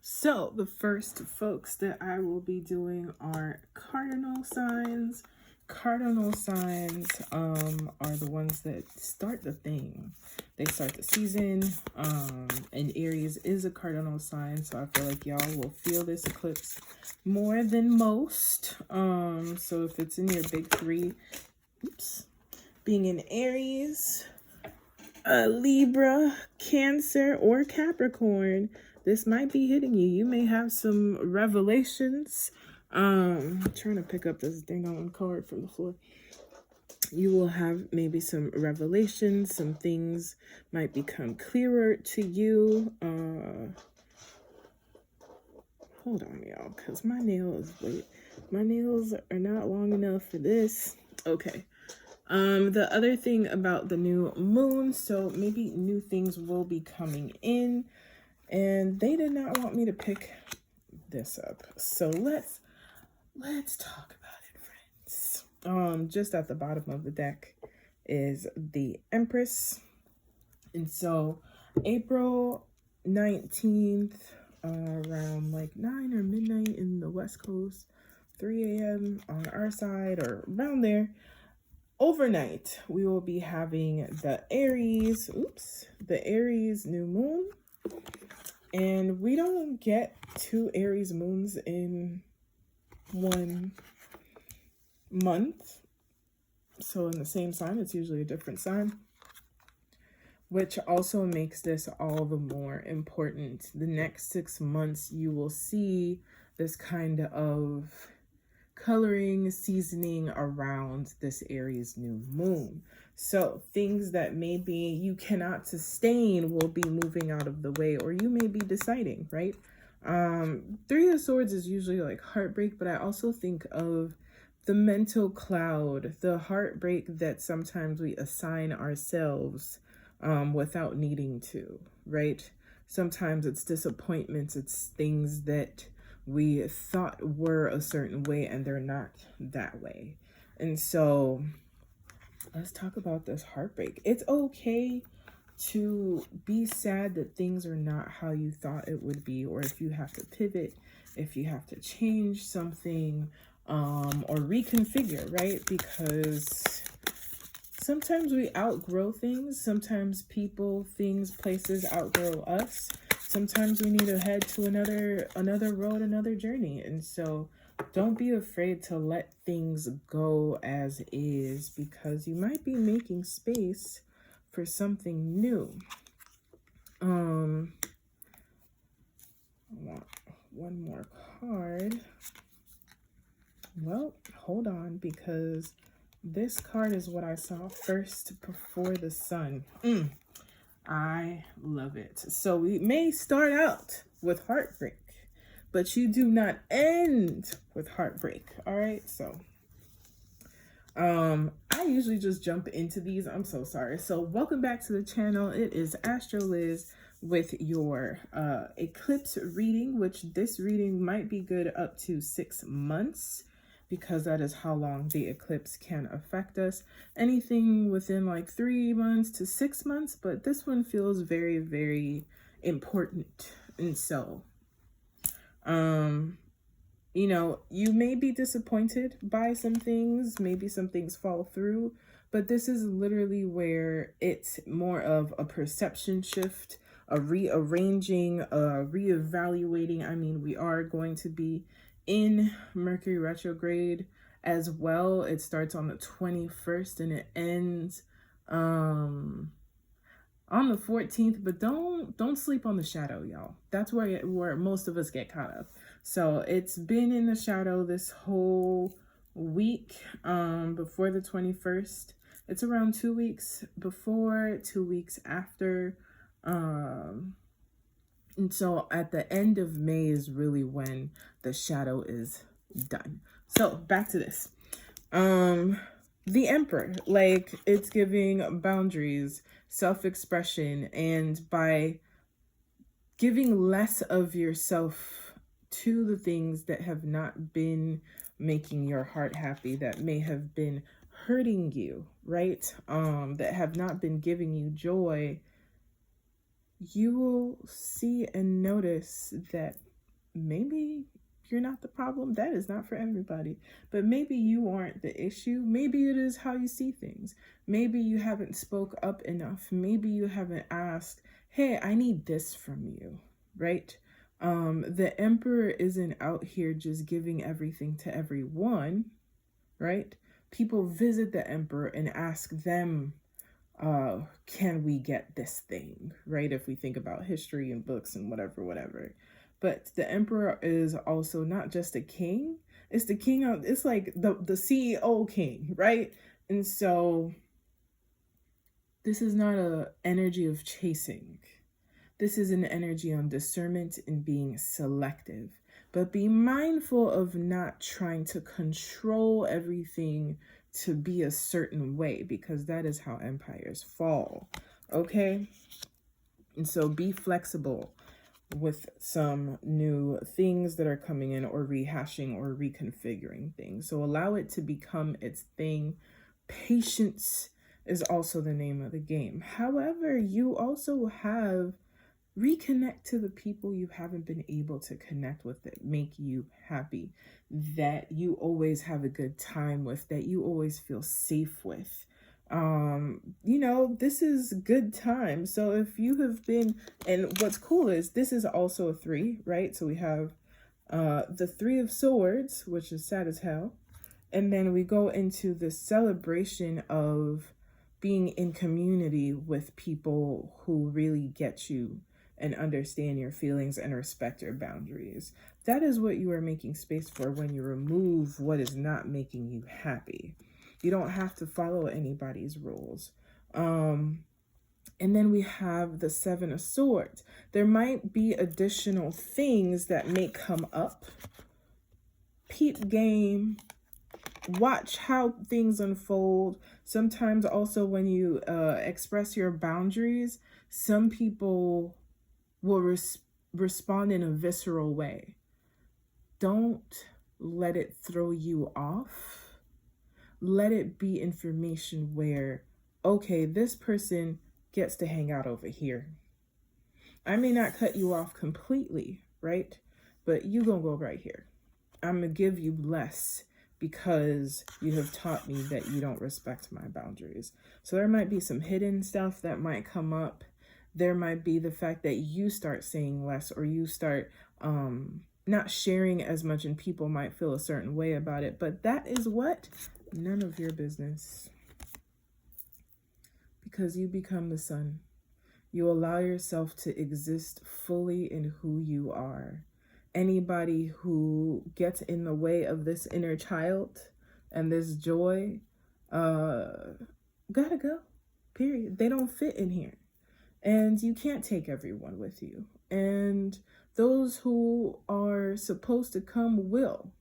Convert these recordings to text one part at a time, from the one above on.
So the first folks that I will be doing are cardinal signs. Cardinal signs are the ones that start the thing. They start the season. And Aries is a cardinal sign, so I feel like y'all will feel this eclipse more than most. So if it's in your big three, being in Aries, Libra, Cancer, or Capricorn, this might be hitting you. You may have some revelations. I'm trying to pick up this dang on card from the floor. You will have maybe some revelations. Some things might become clearer to you. Hold on, y'all, because my nails are not long enough for this. Okay. The other thing about the new moon, so maybe new things will be coming in, and they did not want me to pick this up. So let's talk about it, friends. Just at the bottom of the deck is the Empress. And so April 19th, around like 9 or midnight in the West Coast, 3 a.m. on our side or around there, overnight, we will be having the Aries new moon. And we don't get 2 Aries moons in 1 month. So in the same sign, it's usually a different sign, which also makes this all the more important. The next 6 months, you will see this kind of coloring, seasoning around this Aries new moon. So things that maybe you cannot sustain will be moving out of the way, or you may be deciding, right? 3 of Swords is usually like heartbreak, but I also think of the mental cloud, the heartbreak that sometimes we assign ourselves without needing to, right? Sometimes it's disappointments, it's things that we thought were a certain way and they're not that way. And so let's talk about this heartbreak. It's okay to be sad that things are not how you thought it would be, or if you have to pivot, if you have to change something, or reconfigure, right? Because sometimes we outgrow things. Sometimes people, things, places outgrow us. Sometimes we need to head to another road, another journey. And so don't be afraid to let things go as is, because you might be making space for something new. I want one more card. Well, hold on, because this card is what I saw first before the sun. I love it. So we may start out with heartbreak, but you do not end with heartbreak. All right. So I usually just jump into these. I'm so sorry. So welcome back to the channel. It is Astrolyszics with your eclipse reading, which this reading might be good up to 6 months, because that is how long the eclipse can affect us. Anything within like 3 months to 6 months, but this one feels very, very important. And so, you know, you may be disappointed by some things, maybe some things fall through, but this is literally where it's more of a perception shift, a rearranging, a reevaluating. I mean, we are going to be in Mercury retrograde as well. It starts on the 21st and it ends on the 14th, but don't sleep on the shadow, y'all. That's where most of us get caught up. So it's been in the shadow this whole week before the 21st. It's around 2 weeks before, 2 weeks after. And so at the end of May is really when the shadow is done. So back to this. The Emperor, like, it's giving boundaries, self-expression, and by giving less of yourself to the things that have not been making your heart happy, that may have been hurting you, right? That have not been giving you joy, you will see and notice that maybe you're not the problem. That is not for everybody. But maybe you aren't the issue. Maybe it is how you see things. Maybe you haven't spoke up enough. Maybe you haven't asked, hey, I need this from you, right? The emperor isn't out here just giving everything to everyone, right? People visit the emperor and ask them, can we get this thing, right? If we think about history and books and whatever. But the emperor is also not just a king. It's the king of, it's like the CEO king, right? And so this is not an energy of chasing. This is an energy on discernment and being selective. But be mindful of not trying to control everything to be a certain way, because that is how empires fall, okay? And so be flexible with some new things that are coming in, or rehashing or reconfiguring things. So allow it to become its thing. Patience is also the name of the game. However, you also have reconnect to the people you haven't been able to connect with, that make you happy, that you always have a good time with, that you always feel safe with. You know, this is good time. So if you have been, and what's cool is this is also a 3, right? So we have the 3 of Swords, which is sad as hell. And then we go into the celebration of being in community with people who really get you and understand your feelings and respect your boundaries. That is what you are making space for when you remove what is not making you happy. You don't have to follow anybody's rules. And then we have the 7 of Swords. There might be additional things that may come up. Peep game. Watch how things unfold. Sometimes also when you express your boundaries, some people will respond in a visceral way. Don't let it throw you off. Let it be information where, okay, this person gets to hang out over here. I may not cut you off completely, right? But you gonna go right here. I'm gonna give you less because you have taught me that you don't respect my boundaries. So there might be some hidden stuff that might come up. There might be the fact that you start saying less, or you start not sharing as much, and people might feel a certain way about it. But that is what? None of your business. Because you become the sun. You allow yourself to exist fully in who you are. Anybody who gets in the way of this inner child and this joy, gotta go, period. They don't fit in here. And you can't take everyone with you. And those who are supposed to come will.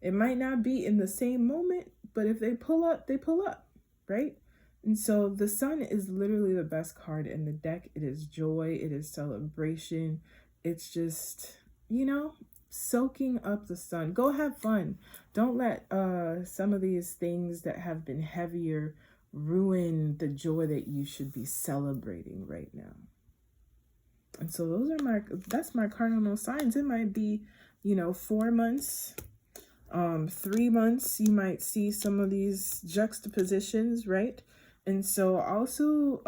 It might not be in the same moment, but if they pull up, they pull up, right? And so the sun is literally the best card in the deck. It is joy. It is celebration. It's just, you know, soaking up the sun. Go have fun. Don't let some of these things that have been heavier ruin the joy that you should be celebrating right now. And so that's my cardinal signs. It might be, 4 months, 3 months, you might see some of these juxtapositions, right? And so also,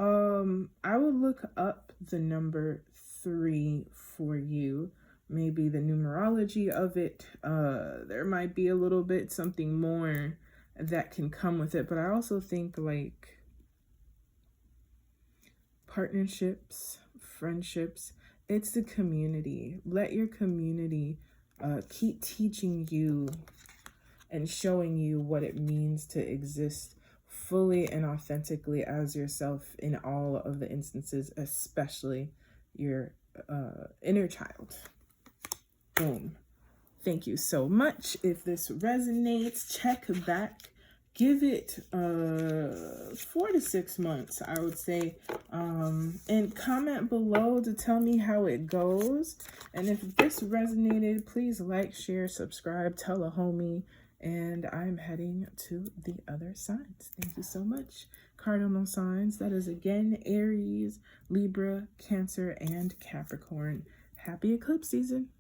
I would look up the number 3 for you, maybe the numerology of it. There might be a little bit something more that can come with it. But I also think like partnerships, friendships, it's the community. Let your community keep teaching you and showing you what it means to exist fully and authentically as yourself in all of the instances, especially your inner child. Boom. Thank you so much. If this resonates, check back. Give it 4 to 6 months, I would say. And comment below to tell me how it goes. And if this resonated, please like, share, subscribe, tell a homie. And I'm heading to the other signs. Thank you so much. Cardinal signs. That is again Aries, Libra, Cancer, and Capricorn. Happy eclipse season.